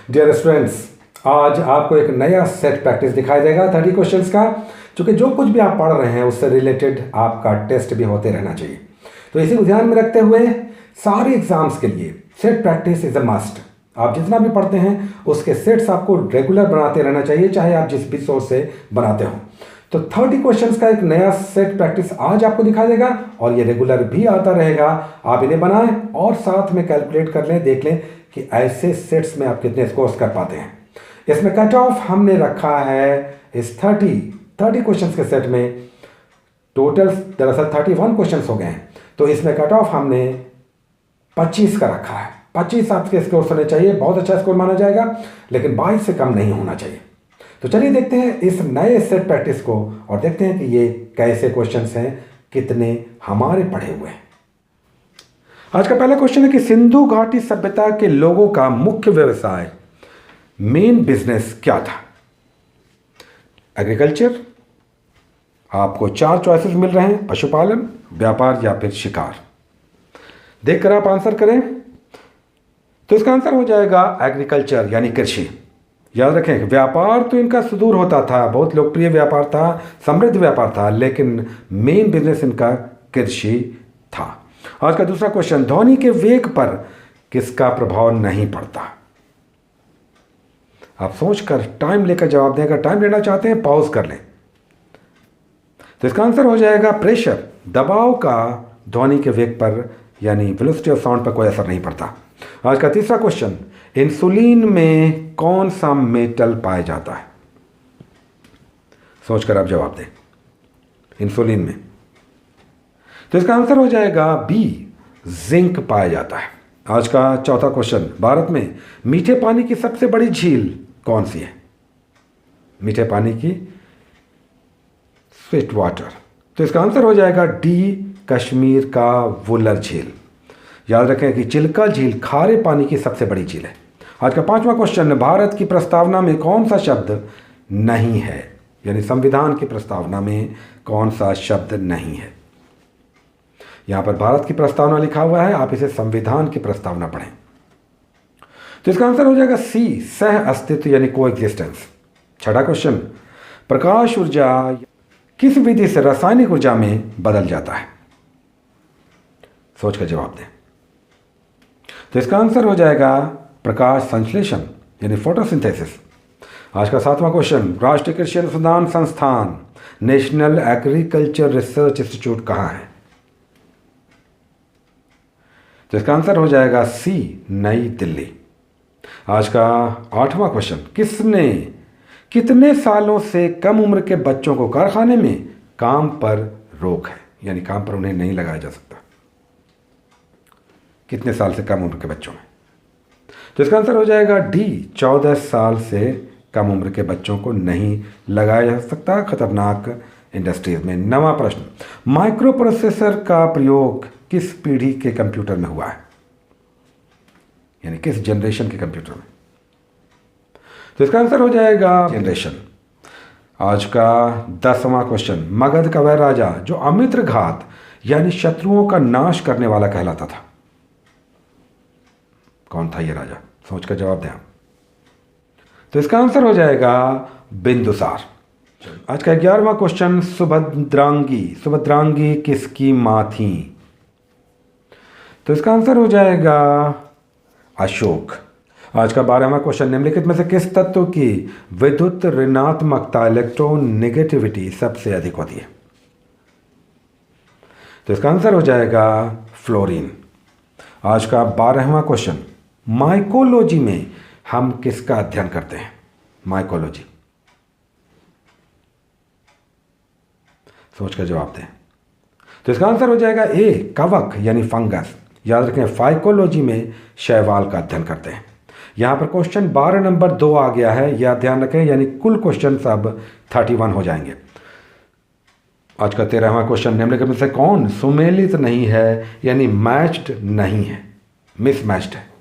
Dear students, आज आपको एक नया सेट प्रैक्टिस दिखाई देगा 30 क्वेश्चंस का, क्योंकि जो कुछ भी आप पढ़ रहे हैं उससे रिलेटेड आपका टेस्ट भी होते रहना चाहिए। तो इसी को ध्यान में रखते हुए सारे एग्जाम्स के लिए set practice is a must. आप जितना भी पढ़ते हैं उसके सेट्स आपको रेगुलर बनाते रहना चाहिए, चाहे आप जिस भी सोर्स से बनाते हो। तो 30 क्वेश्चंस का एक नया सेट प्रैक्टिस आज आपको दिखा देगा और ये रेगुलर भी आता रहेगा। आप इन्हें बनाएं और साथ में कैलकुलेट कर लें, देख लें कि ऐसे सेट्स में आप कितने स्कोर्स कर पाते हैं। इसमें कट ऑफ हमने रखा है इस 30 क्वेश्चंस के सेट में। टोटल दरअसल 31 क्वेश्चंस हो गए हैं, तो इसमें कट ऑफ हमने 25 का रखा है। 25 आपके स्कोर होने चाहिए, बहुत अच्छा स्कोर माना जाएगा, लेकिन 22 से कम नहीं होना चाहिए। तो चलिए देखते हैं इस नए सेट प्रैक्टिस को और देखते हैं कि ये कैसे क्वेश्चंस हैं, कितने हमारे पढ़े हुए हैं। आज का पहला क्वेश्चन है कि सिंधु घाटी सभ्यता के लोगों का मुख्य व्यवसाय, मेन बिजनेस क्या था? एग्रीकल्चर। आपको 4 चॉइसेस मिल रहे हैं, पशुपालन, व्यापार या फिर शिकार। देखकर आप आंसर करें। तो इसका आंसर हो जाएगा एग्रीकल्चर यानी कृषि। याद रखें, व्यापार तो इनका सुदूर होता था, बहुत लोकप्रिय व्यापार था, समृद्ध व्यापार था, लेकिन मेन बिजनेस इनका कृषि था। आज का दूसरा क्वेश्चन, ध्वनि के वेग पर किसका प्रभाव नहीं पड़ता? आप सोचकर टाइम लेकर जवाब दें। अगर टाइम लेना चाहते हैं पॉज कर लें। तो इसका आंसर हो जाएगा प्रेशर। दबाव का ध्वनि के वेग पर यानी वेलोसिटी ऑफ साउंड पर कोई असर नहीं पड़ता। आज का तीसरा क्वेश्चन, इंसुलिन में कौन सा मेटल पाया जाता है? सोचकर आप जवाब दें। इंसुलिन में, तो इसका आंसर हो जाएगा बी, जिंक पाया जाता है। आज का चौथा क्वेश्चन, भारत में मीठे पानी की सबसे बड़ी झील कौन सी है? मीठे पानी की, स्वीट वाटर। तो इसका आंसर हो जाएगा डी, कश्मीर का वुलर झील। याद रखें कि चिल्का झील खारे पानी की सबसे बड़ी झील है। आज का पांचवा क्वेश्चन, भारत की प्रस्तावना में कौन सा शब्द नहीं है? यानी संविधान की प्रस्तावना में कौन सा शब्द नहीं है? यहां पर भारत की प्रस्तावना लिखा हुआ है, आप इसे संविधान की प्रस्तावना पढ़ें। तो इसका आंसर हो जाएगा सी, सह अस्तित्व यानी को एग्जिस्टेंस। छठा क्वेश्चन, प्रकाश ऊर्जा किस विधि से रासायनिक ऊर्जा में बदल जाता है? सोचकर जवाब दें। तो इसका आंसर हो जाएगा प्रकाश संश्लेषण यानी फोटोसिंथेसिस। आज का सातवां क्वेश्चन, राष्ट्रीय कृषि अनुसंधान संस्थान नेशनल एग्रीकल्चर रिसर्च इंस्टीट्यूट कहाँ है? तो इसका आंसर हो जाएगा सी, नई दिल्ली। आज का आठवां क्वेश्चन, कितने सालों से कम उम्र के बच्चों को कारखाने में काम पर रोक है, यानी काम पर उन्हें नहीं लगाया जा सकता? कितने साल से कम उम्र के बच्चों में? तो इसका आंसर हो जाएगा डी, 14 साल से कम उम्र के बच्चों को नहीं लगाया जा सकता खतरनाक इंडस्ट्रीज में। नवां प्रश्न, माइक्रो प्रोसेसर का प्रयोग किस पीढ़ी के कंप्यूटर में हुआ है? यानी किस जनरेशन के कंप्यूटर में? तो इसका आंसर हो जाएगा जनरेशन। आज का 10वां क्वेश्चन, मगध का वह राजा जो अमित्रघात यानी शत्रुओं का नाश करने वाला कहलाता था, कौन था ये राजा? सोचकर जवाब दें आप। तो इसका आंसर हो जाएगा बिंदुसार। आज का 11वां क्वेश्चन, सुभद्रांगी किसकी मां थी? तो इसका आंसर हो जाएगा अशोक। आज का 12वां क्वेश्चन, निम्नलिखित में से किस तत्व की विद्युत ऋणात्मकता इलेक्ट्रोनेगेटिविटी सबसे अधिक होती है? तो इसका आंसर हो जाएगा फ्लोरीन। आज का 12वां क्वेश्चन, माइकोलॉजी में हम किसका अध्ययन करते हैं? माइकोलॉजी। सोचकर जवाब दें। तो इसका आंसर हो जाएगा ए, कवक यानी फंगस। याद रखें, फाइकोलॉजी में शैवाल का अध्ययन करते हैं। यहां पर क्वेश्चन 12 नंबर 2 आ गया है, यह ध्यान रखें, यानी कुल क्वेश्चन अब 31 हो जाएंगे। आज का 13वां क्वेश्चन, निम्नलिखित में से कौन सुमेलित नहीं है यानी मैच्ड नहीं है, मिसमैच्ड है?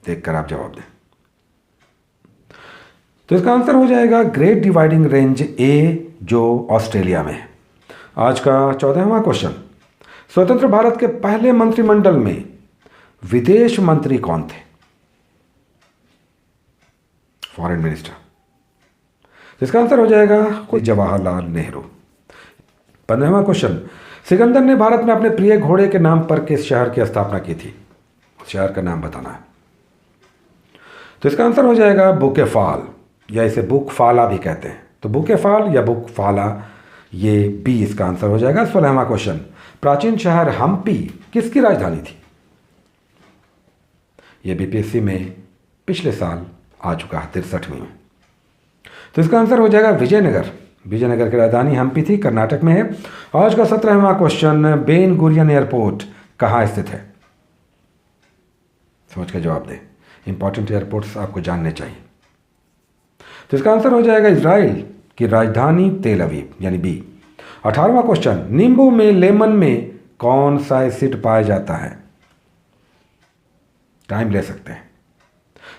देखकर आप जवाब दें। तो इसका आंसर हो जाएगा ग्रेट डिवाइडिंग रेंज ए, जो ऑस्ट्रेलिया में है। आज का 14वां क्वेश्चन, स्वतंत्र भारत के पहले मंत्रिमंडल में विदेश मंत्री कौन थे? Foreign minister. इसका आंसर हो जाएगा कोई जवाहरलाल नेहरू। 15वां क्वेश्चन, सिकंदर ने भारत में अपने प्रिय घोड़े के नाम पर किस शहर की स्थापना की थी? उस शहर का नाम बताना है। तो इसका आंसर हो जाएगा बुकेफाल, या इसे बुकफाला भी कहते हैं। तो बुकेफाल या बुकफाला, ये बी इसका आंसर हो जाएगा। 16वां क्वेश्चन, प्राचीन शहर हम्पी किसकी राजधानी थी? ये बीपीएससी में पिछले साल आ चुका है 63वीं में। तो इसका आंसर हो जाएगा विजयनगर। विजयनगर की राजधानी हम्पी थी, कर्नाटक में है। आज का 17वां क्वेश्चन, बेन गुरियन एयरपोर्ट कहाँ स्थित है? सोच के जवाब दें, इंपॉर्टेंट एयरपोर्ट्स आपको जानने चाहिए। तो इसका आंसर हो जाएगा इजराइल की राजधानी तेल अवीव, यानी बी। 18वां क्वेश्चन, नींबू में लेमन में कौन सा एसिड पाया जाता है? टाइम ले सकते हैं।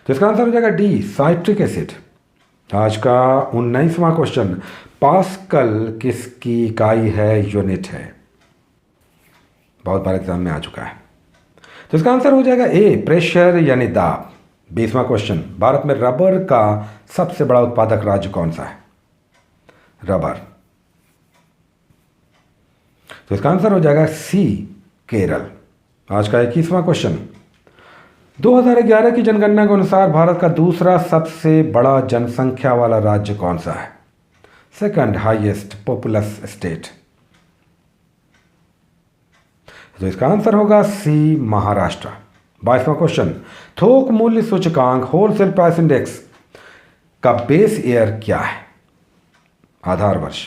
तो इसका आंसर हो जाएगा डी, साइट्रिक एसिड। आज का 19वां क्वेश्चन, पास्कल किसकी इकाई है, यूनिट है? बहुत बार एग्जाम में आ चुका है। तो इसका आंसर हो जाएगा ए, प्रेशर यानी दाब। 20वां क्वेश्चन, भारत में रबर का सबसे बड़ा उत्पादक राज्य कौन सा है? रबर। तो इसका आंसर हो जाएगा सी, केरल। आज का 21वां क्वेश्चन, 2011 की जनगणना के अनुसार भारत का दूसरा सबसे बड़ा जनसंख्या वाला राज्य कौन सा है? Second highest populous state. तो इसका आंसर होगा सी, महाराष्ट्र। 22वां क्वेश्चन, थोक मूल्य सूचकांक होलसेल प्राइस इंडेक्स का बेस ईयर क्या है? आधार वर्ष।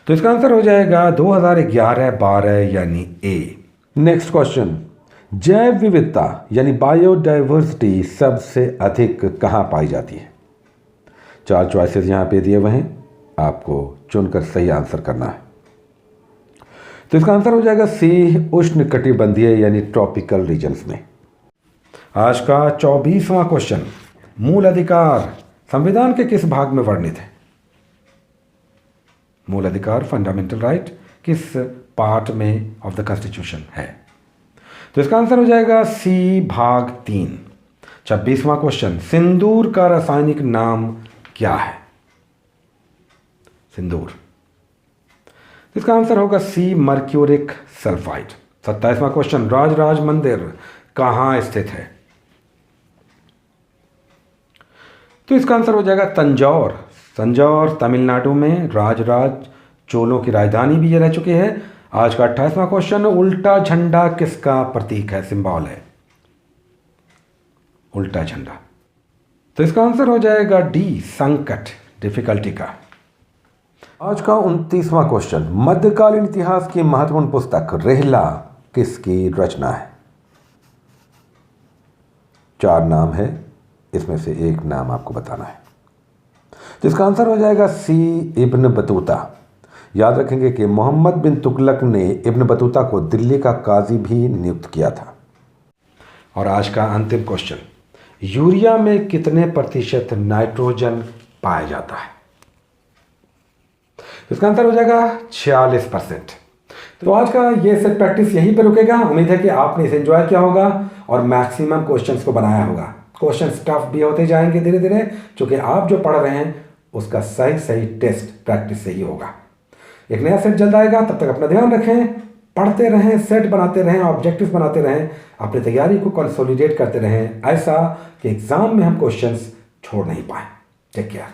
तो इसका आंसर हो जाएगा 2011-12 यानी ए। नेक्स्ट क्वेश्चन, जैव विविधता यानी बायोडाइवर्सिटी सबसे अधिक कहां पाई जाती है? 4 चॉइसेस यहां पे दिए हुए हैं, आपको चुनकर सही आंसर करना है। तो इसका आंसर हो जाएगा सी, उष्णकटिबंधीय यानी ट्रॉपिकल रीजन्स में। आज का 24वां क्वेश्चन, मूल अधिकार संविधान के किस भाग में वर्णित है? मूल अधिकार, फंडामेंटल राइट, किस पार्ट में ऑफ द कॉन्स्टिट्यूशन है? तो इसका आंसर हो जाएगा सी, भाग 3। 26वां क्वेश्चन, सिंदूर का रासायनिक नाम क्या है? सिंदूर। इसका आंसर होगा सी, मर्क्यूरिक सल्फाइड। 27वां क्वेश्चन, राजराज मंदिर कहां स्थित है? तो इसका आंसर हो जाएगा तंजौर। तंजौर तमिलनाडु में राजराज चोलों की राजधानी भी ये रह चुकी है। आज का 28वां क्वेश्चन, उल्टा झंडा किसका प्रतीक है, सिंबल है? उल्टा झंडा। तो इसका आंसर हो जाएगा डी, संकट, डिफिकल्टी का। आज का 29वां क्वेश्चन, मध्यकालीन इतिहास की महत्वपूर्ण पुस्तक रेहला किसकी रचना है? 4 नाम है, इसमें से एक नाम आपको बताना है। तो इसका आंसर हो जाएगा सी, इब्न बतूता। याद रखेंगे कि मोहम्मद बिन तुगलक ने इब्न बतूता को दिल्ली का काजी भी नियुक्त किया था। और आज का अंतिम क्वेश्चन, यूरिया में कितने प्रतिशत नाइट्रोजन पाया जाता है? इसका आंसर हो जाएगा 46%। तो आज का ये सेट प्रैक्टिस यहीं पर रुकेगा। उम्मीद है कि आपने इसे एंजॉय किया होगा और मैक्सिमम क्वेश्चंस को बनाया होगा। क्वेश्चन टफ भी होते जाएंगे धीरे धीरे, क्योंकि आप जो पढ़ रहे हैं उसका सही टेस्ट प्रैक्टिस से ही होगा। एक नया सेट जल्द आएगा, तब तक अपना ध्यान रखें, पढ़ते रहें, सेट बनाते रहें, ऑब्जेक्टिव्स बनाते रहें, अपनी तैयारी को कंसोलिडेट करते रहें, ऐसा कि एग्जाम में हम क्वेश्चंस छोड़ नहीं पाए। Take care.